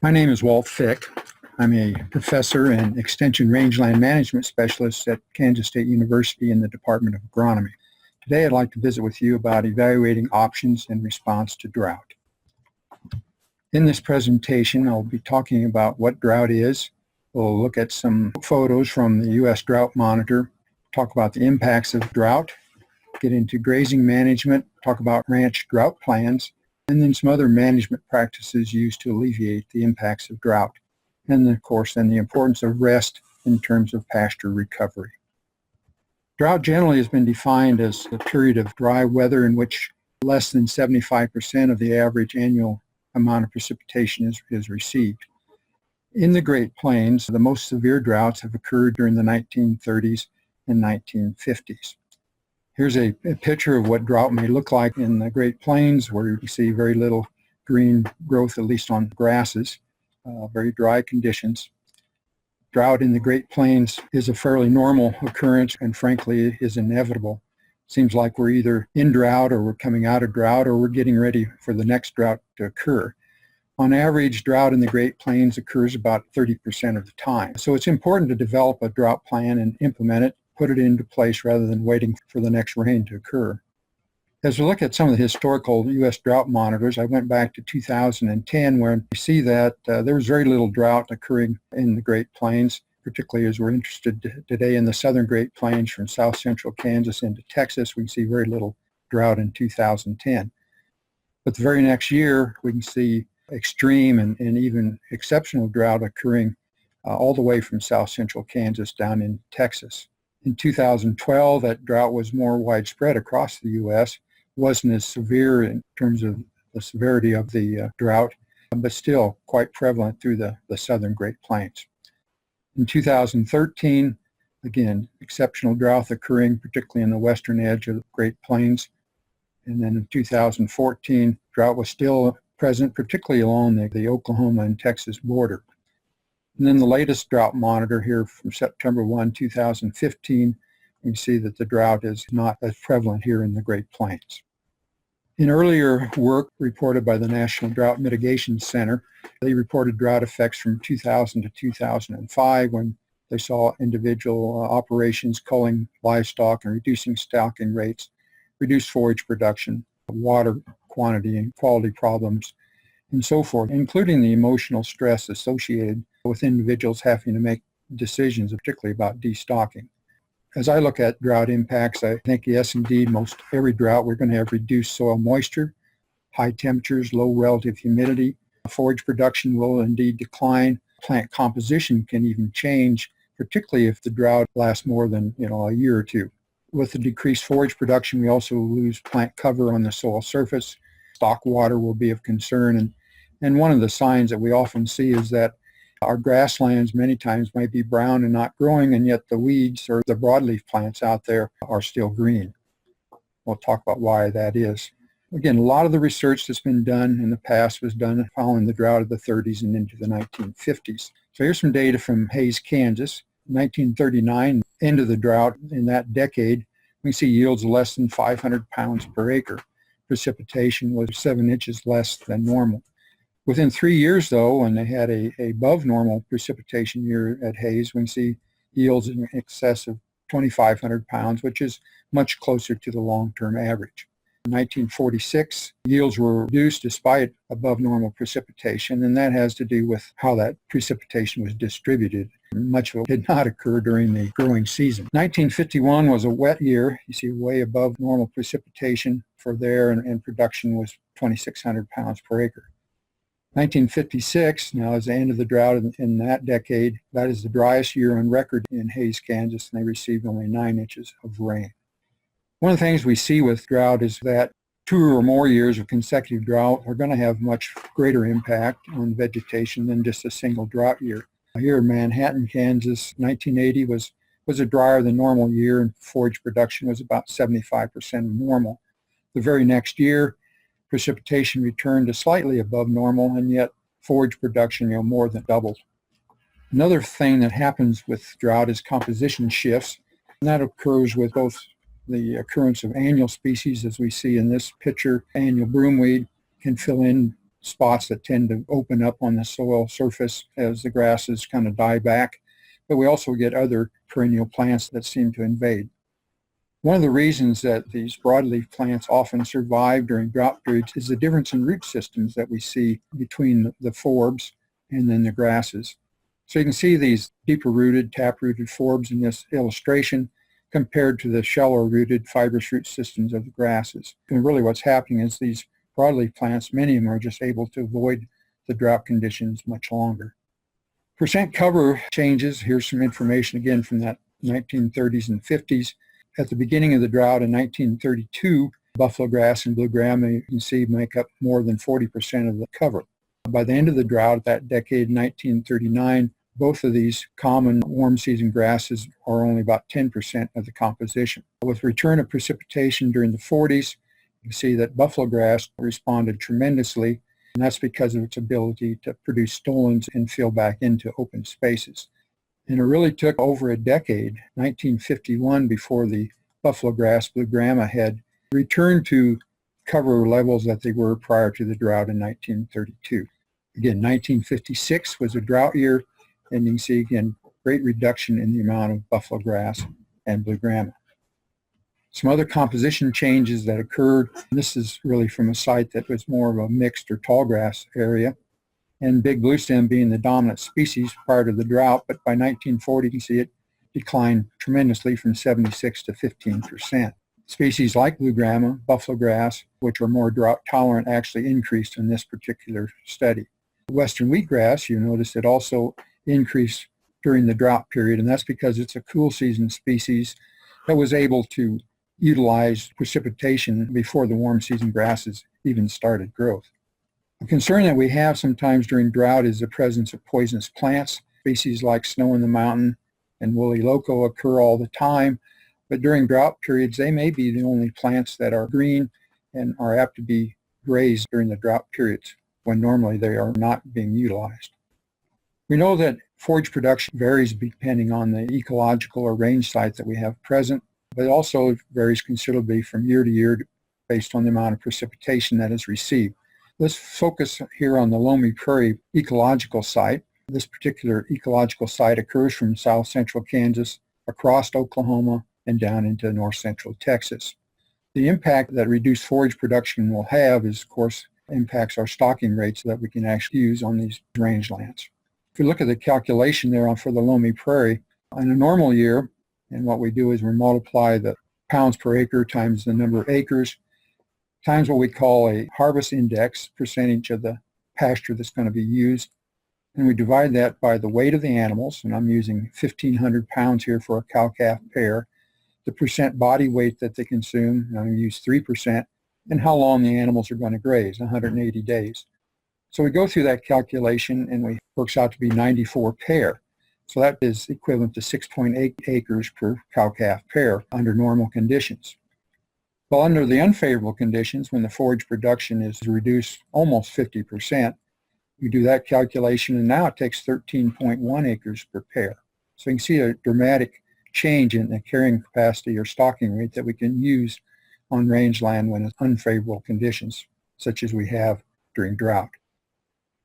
My name is Walt Fick. I'm a professor and extension rangeland management specialist at Kansas State University in the Department of Agronomy. Today I'd like to visit with you about evaluating options in response to drought. In this presentation, I'll be talking about what drought is. We'll look at some photos from the U.S. Drought Monitor, talk about the impacts of drought, get into grazing management, talk about ranch drought plans, and then some other management practices used to alleviate the impacts of drought. And of course, then the importance of rest in terms of pasture recovery. Drought generally has been defined as a period of dry weather in which less than 75% of the average annual amount of precipitation is received. In the Great Plains, the most severe droughts have occurred during the 1930s and 1950s. Here's a picture of what drought may look like in the Great Plains, where you can see very little green growth, at least on grasses, very dry conditions. Drought in the Great Plains is a fairly normal occurrence and frankly is inevitable. Seems like we're either in drought or we're coming out of drought or we're getting ready for the next drought to occur. On average, drought in the Great Plains occurs about 30% of the time. So it's important to develop a drought plan and implement it, put it into place rather than waiting for the next rain to occur. As we look at some of the historical U.S. drought monitors, I went back to 2010 where we see that there was very little drought occurring in the Great Plains, particularly as we're interested today in the southern Great Plains from south central Kansas into Texas. We can see very little drought in 2010. But the very next year, we can see extreme and even exceptional drought occurring all the way from south central Kansas down in Texas. In 2012, that drought was more widespread across the U.S., wasn't as severe in terms of the severity of the drought, but still quite prevalent through the southern Great Plains. In 2013, again, exceptional drought occurring particularly in the western edge of the Great Plains. And then in 2014, drought was still present, particularly along the Oklahoma and Texas border. And then the latest drought monitor here from September 1, 2015, you see that the drought is not as prevalent here in the Great Plains. In earlier work reported by the National Drought Mitigation Center, they reported drought effects from 2000 to 2005 when they saw individual operations culling livestock and reducing stocking rates, reduced forage production, water quantity and quality problems, and so forth, including the emotional stress associated with individuals having to make decisions, particularly about destocking. As I look at drought impacts, I think yes, indeed, most every drought we're going to have reduced soil moisture, high temperatures, low relative humidity. Forage production will indeed decline. Plant composition can even change, particularly if the drought lasts more than a year or two. With the decreased forage production, we also lose plant cover on the soil surface. Stock water will be of concern, and one of the signs that we often see is that our grasslands many times might be brown and not growing, and yet the weeds or the broadleaf plants out there are still green. We'll talk about why that is. Again, a lot of the research that's been done in the past was done following the drought of the 30s and into the 1950s. So here's some data from Hays, Kansas. 1939, end of the drought in that decade, we see yields less than 500 pounds per acre. Precipitation was 7 inches less than normal. Within 3 years, though, when they had a above normal precipitation year at Hays, we can see yields in excess of 2,500 pounds, which is much closer to the long-term average. In 1946, yields were reduced despite above normal precipitation, and that has to do with how that precipitation was distributed. Much of it did not occur during the growing season. 1951 was a wet year. You see way above normal precipitation for there, and production was 2,600 pounds per acre. 1956, now is the end of the drought in that decade. That is the driest year on record in Hays, Kansas, and they received only 9 inches of rain. One of the things we see with drought is that 2 or more years of consecutive drought are going to have much greater impact on vegetation than just a single drought year. Here in Manhattan, Kansas, 1980 was a drier than normal year, and forage production was about 75% of normal. The very next year, precipitation returned to slightly above normal, and yet forage production more than doubled. Another thing that happens with drought is composition shifts, and that occurs with both the occurrence of annual species, as we see in this picture. Annual broomweed can fill in spots that tend to open up on the soil surface as the grasses kind of die back, but we also get other perennial plants that seem to invade. One of the reasons that these broadleaf plants often survive during drought periods is the difference in root systems that we see between the forbs and then the grasses. So you can see these deeper rooted, tap-rooted forbs in this illustration compared to the shallow rooted fibrous root systems of the grasses. And really what's happening is these broadleaf plants, many of them are just able to avoid the drought conditions much longer. Percent cover changes, here's some information again from that 1930s and 50s. At the beginning of the drought in 1932, buffalo grass and blue grama, you can see, make up more than 40% of the cover. By the end of the drought, that decade, 1939, both of these common warm season grasses are only about 10% of the composition. With return of precipitation during the 40s, you see that buffalo grass responded tremendously, and that's because of its ability to produce stolons and fill back into open spaces. And it really took over a decade, 1951, before the buffalo grass blue grama had returned to cover levels that they were prior to the drought in 1932. Again, 1956 was a drought year, and you can see again great reduction in the amount of buffalo grass and blue grama. Some other composition changes that occurred, this is really from a site that was more of a mixed or tall grass area, and big bluestem being the dominant species prior to the drought, but by 1940 you can see it declined tremendously from 76 to 15%. Species like blue grama, buffalo grass, which are more drought tolerant, actually increased in this particular study. Western wheatgrass, you notice it also increased during the drought period, and that's because it's a cool season species that was able to utilize precipitation before the warm season grasses even started growth. A concern that we have sometimes during drought is the presence of poisonous plants. Species like snow in the mountain and woolly loco occur all the time, but during drought periods they may be the only plants that are green and are apt to be grazed during the drought periods when normally they are not being utilized. We know that forage production varies depending on the ecological or range site that we have present, but it also varies considerably from year to year based on the amount of precipitation that is received. Let's focus here on the Loamy Prairie ecological site. This particular ecological site occurs from south central Kansas across Oklahoma and down into north central Texas. The impact that reduced forage production will have is, of course, impacts our stocking rates that we can actually use on these rangelands. If you look at the calculation there for the Loamy Prairie, in a normal year, and what we do is we multiply the pounds per acre times the number of acres times what we call a harvest index, percentage of the pasture that's going to be used, and we divide that by the weight of the animals, and I'm using 1,500 pounds here for a cow-calf pair, the percent body weight that they consume, and I'm going to use 3%, and how long the animals are going to graze, 180 days. So we go through that calculation, and it works out to be 94 pair. So that is equivalent to 6.8 acres per cow-calf pair under normal conditions. Well, under the unfavorable conditions, when the forage production is reduced almost 50%, we do that calculation, and now it takes 13.1 acres per pair. So you can see a dramatic change in the carrying capacity or stocking rate that we can use on rangeland when it's unfavorable conditions, such as we have during drought.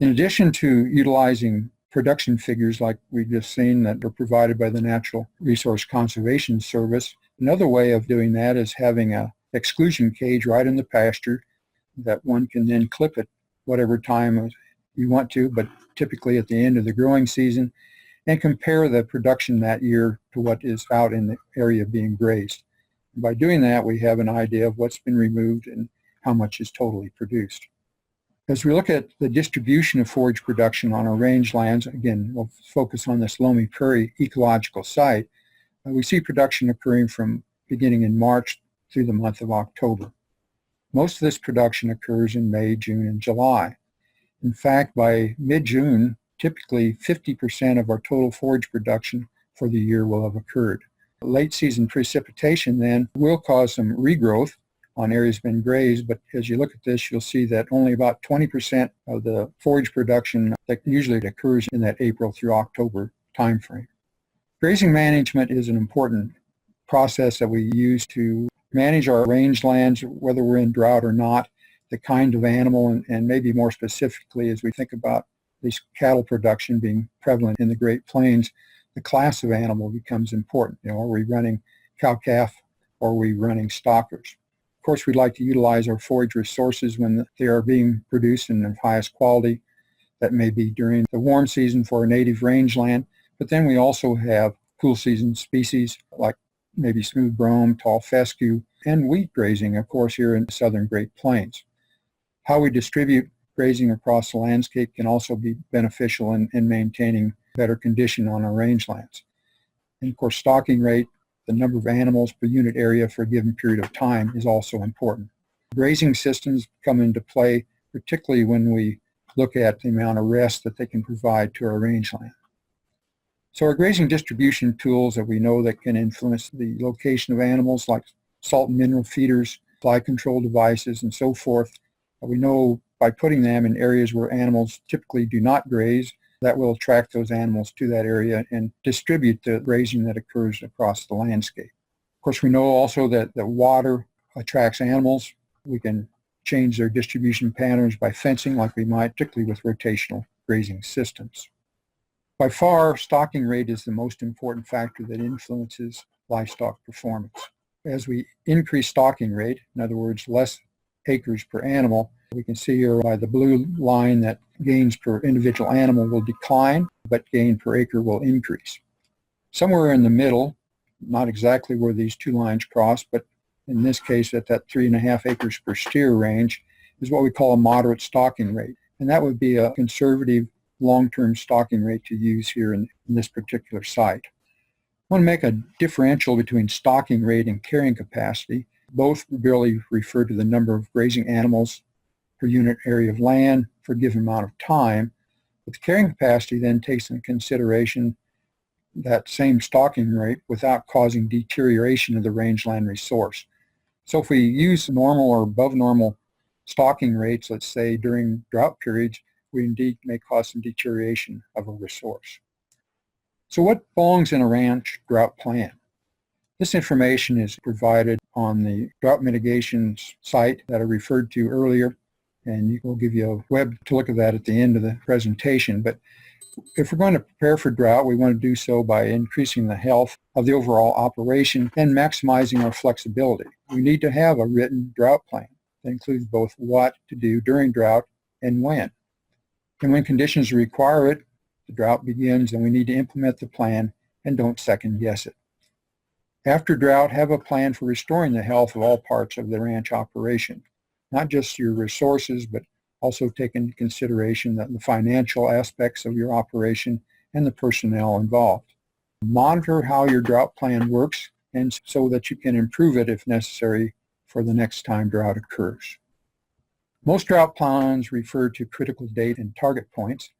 In addition to utilizing production figures like we've just seen that are provided by the Natural Resource Conservation Service, another way of doing that is having an exclusion cage right in the pasture that one can then clip at whatever time you want to, but typically at the end of the growing season, and compare the production that year to what is out in the area being grazed. And by doing that, we have an idea of what's been removed and how much is totally produced. As we look at the distribution of forage production on our rangelands, again, we'll focus on this Loamy Prairie ecological site, we see production occurring from beginning in March through the month of October. Most of this production occurs in May, June, and July. In fact, by mid-June, typically 50% of our total forage production for the year will have occurred. Late season precipitation then will cause some regrowth on areas been grazed, but as you look at this, you'll see that only about 20% of the forage production that usually occurs in that April through October timeframe. Grazing management is an important process that we use to manage our rangelands, whether we're in drought or not. the kind of animal, and maybe more specifically as we think about this cattle production being prevalent in the Great Plains, the class of animal becomes important. Are we running cow-calf or are we running stockers? Of course, we'd like to utilize our forage resources when they are being produced in the highest quality. That may be during the warm season for a native rangeland, but then we also have cool season species like maybe smooth brome, tall fescue, and wheat grazing, of course, here in the southern Great Plains. How we distribute grazing across the landscape can also be beneficial in maintaining better condition on our rangelands. And of course, stocking rate, the number of animals per unit area for a given period of time, is also important. Grazing systems come into play, particularly when we look at the amount of rest that they can provide to our rangeland. So our grazing distribution tools that we know that can influence the location of animals, like salt and mineral feeders, fly control devices, and so forth, we know by putting them in areas where animals typically do not graze, that will attract those animals to that area and distribute the grazing that occurs across the landscape. Of course, we know also that water attracts animals. We can change their distribution patterns by fencing, like we might, particularly with rotational grazing systems. By far, stocking rate is the most important factor that influences livestock performance. As we increase stocking rate, in other words, less acres per animal, we can see here by the blue line that gains per individual animal will decline, but gain per acre will increase. Somewhere in the middle, not exactly where these two lines cross, but in this case at that 3.5 acres per steer range, is what we call a moderate stocking rate. And that would be a conservative long-term stocking rate to use here in this particular site. I want to make a differential between stocking rate and carrying capacity. Both really refer to the number of grazing animals per unit area of land for a given amount of time. But the carrying capacity then takes into consideration that same stocking rate without causing deterioration of the rangeland resource. So if we use normal or above normal stocking rates, let's say during drought periods, we indeed may cause some deterioration of a resource. So what belongs in a ranch drought plan? This information is provided on the drought mitigation site that I referred to earlier, and we'll give you a web to look at that at the end of the presentation. But if we're going to prepare for drought, we want to do so by increasing the health of the overall operation and maximizing our flexibility. We need to have a written drought plan that includes both what to do during drought and when. And when conditions require it, the drought begins and we need to implement the plan and don't second guess it. After drought, have a plan for restoring the health of all parts of the ranch operation, not just your resources, but also take into consideration the financial aspects of your operation and the personnel involved. Monitor how your drought plan works and so that you can improve it if necessary for the next time drought occurs. Most drought plans refer to critical date and target points.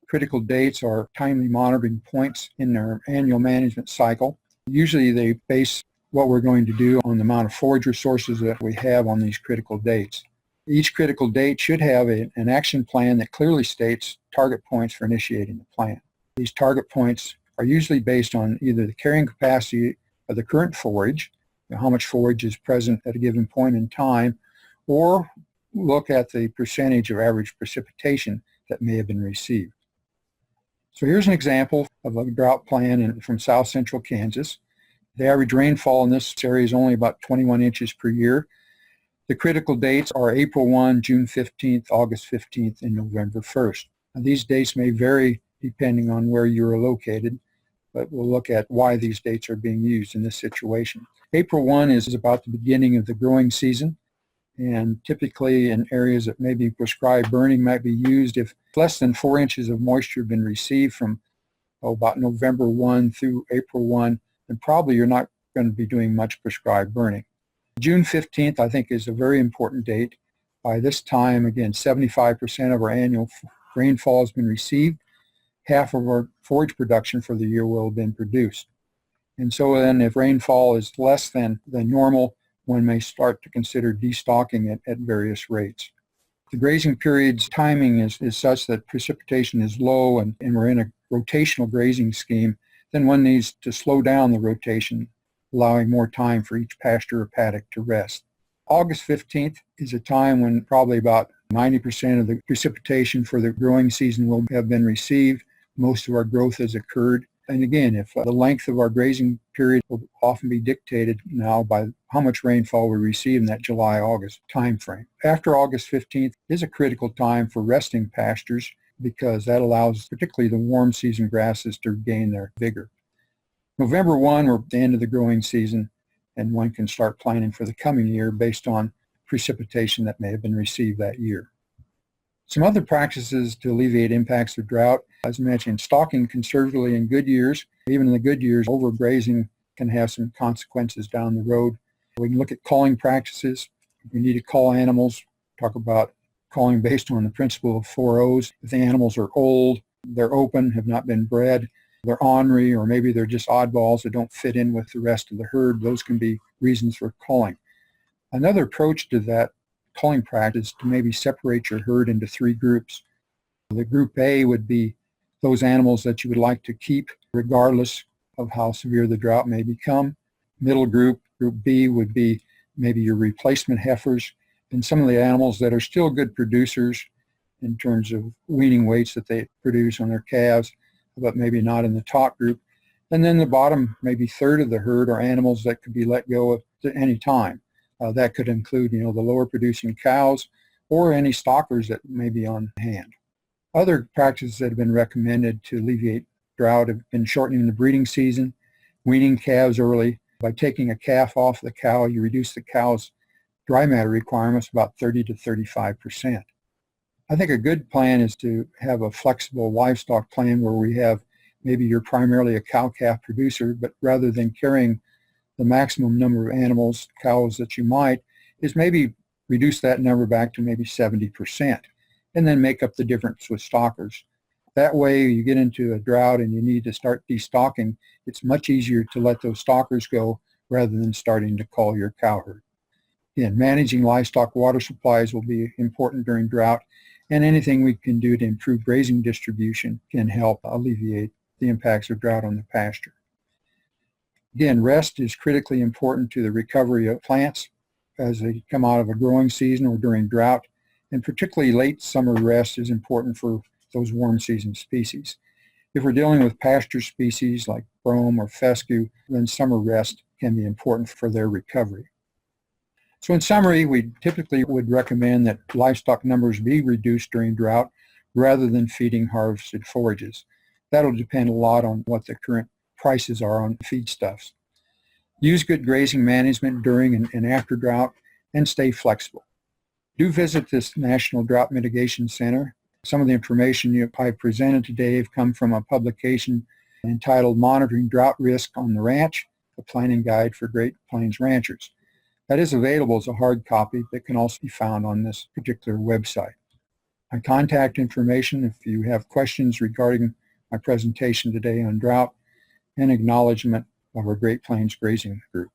Critical dates are timely monitoring points in their annual management cycle. Usually they base what we're going to do on the amount of forage resources that we have on these critical dates. Each critical date should have an action plan that clearly states target points for initiating the plan. These target points are usually based on either the carrying capacity of the current forage, how much forage is present at a given point in time, or look at the percentage of average precipitation that may have been received. So here's an example of a drought plan from south central Kansas. The average rainfall in this area is only about 21 inches per year. The critical dates are April 1, June 15th, August 15th, and November 1st. Now, these dates may vary depending on where you're located, but we'll look at why these dates are being used in this situation. April 1 is about the beginning of the growing season, and typically in areas that may be prescribed burning might be used if less than 4 inches of moisture have been received from about November 1 through April 1, then probably you're not going to be doing much prescribed burning. June 15th, I think, is a very important date. By this time, again, 75% of our annual rainfall has been received. Half of our forage production for the year will have been produced. And so then if rainfall is less than normal, one may start to consider destocking it at various rates. The grazing period's timing is such that precipitation is low and we're in a rotational grazing scheme, then one needs to slow down the rotation, allowing more time for each pasture or paddock to rest. August 15th is a time when probably about 90% of the precipitation for the growing season will have been received. Most of our growth has occurred. And again, if the length of our grazing period will often be dictated now by how much rainfall we receive in that July-August time frame. After August 15th is a critical time for resting pastures because that allows particularly the warm season grasses to gain their vigor. November 1, we're at the end of the growing season, and one can start planning for the coming year based on precipitation that may have been received that year. Some other practices to alleviate impacts of drought, as mentioned, stocking conservatively in good years. Even in the good years, overgrazing can have some consequences down the road. We can look at calling practices. If we need to call animals, talk about calling based on the principle of 4 O's. If the animals are old, they're open, have not been bred, they're ornery, or maybe they're just oddballs that don't fit in with the rest of the herd, those can be reasons for calling. Another approach to that calling practice to maybe separate your herd into 3 groups. The group A would be those animals that you would like to keep regardless of how severe the drought may become. Middle group, group B, would be maybe your replacement heifers and some of the animals that are still good producers in terms of weaning weights that they produce on their calves, but maybe not in the top group. And then the bottom, maybe third of the herd, are animals that could be let go at any time. That could include, the lower producing cows or any stockers that may be on hand. Other practices that have been recommended to alleviate drought have been shortening the breeding season, weaning calves early. By taking a calf off the cow, you reduce the cow's dry matter requirements about 30 to 35%. I think a good plan is to have a flexible livestock plan where we have maybe you're primarily a cow-calf producer, but rather than carrying the maximum number of animals, cows that you might, is maybe reduce that number back to maybe 70% and then make up the difference with stockers. That way you get into a drought and you need to start destocking, it's much easier to let those stockers go rather than starting to call your cow herd. Again, managing livestock water supplies will be important during drought, and anything we can do to improve grazing distribution can help alleviate the impacts of drought on the pasture. Again, rest is critically important to the recovery of plants as they come out of a growing season or during drought, and particularly late summer rest is important for those warm season species. If we're dealing with pasture species like brome or fescue, then summer rest can be important for their recovery. So in summary, we typically would recommend that livestock numbers be reduced during drought rather than feeding harvested forages. That'll depend a lot on what the current prices are on feedstuffs. Use good grazing management during and after drought, and stay flexible. Do visit this National Drought Mitigation Center. Some of the information I've presented today have come from a publication entitled Monitoring Drought Risk on the Ranch, a planning guide for Great Plains ranchers. That is available as a hard copy that can also be found on this particular website. My contact information if you have questions regarding my presentation today on drought, and acknowledgement of our Great Plains Grazing Group.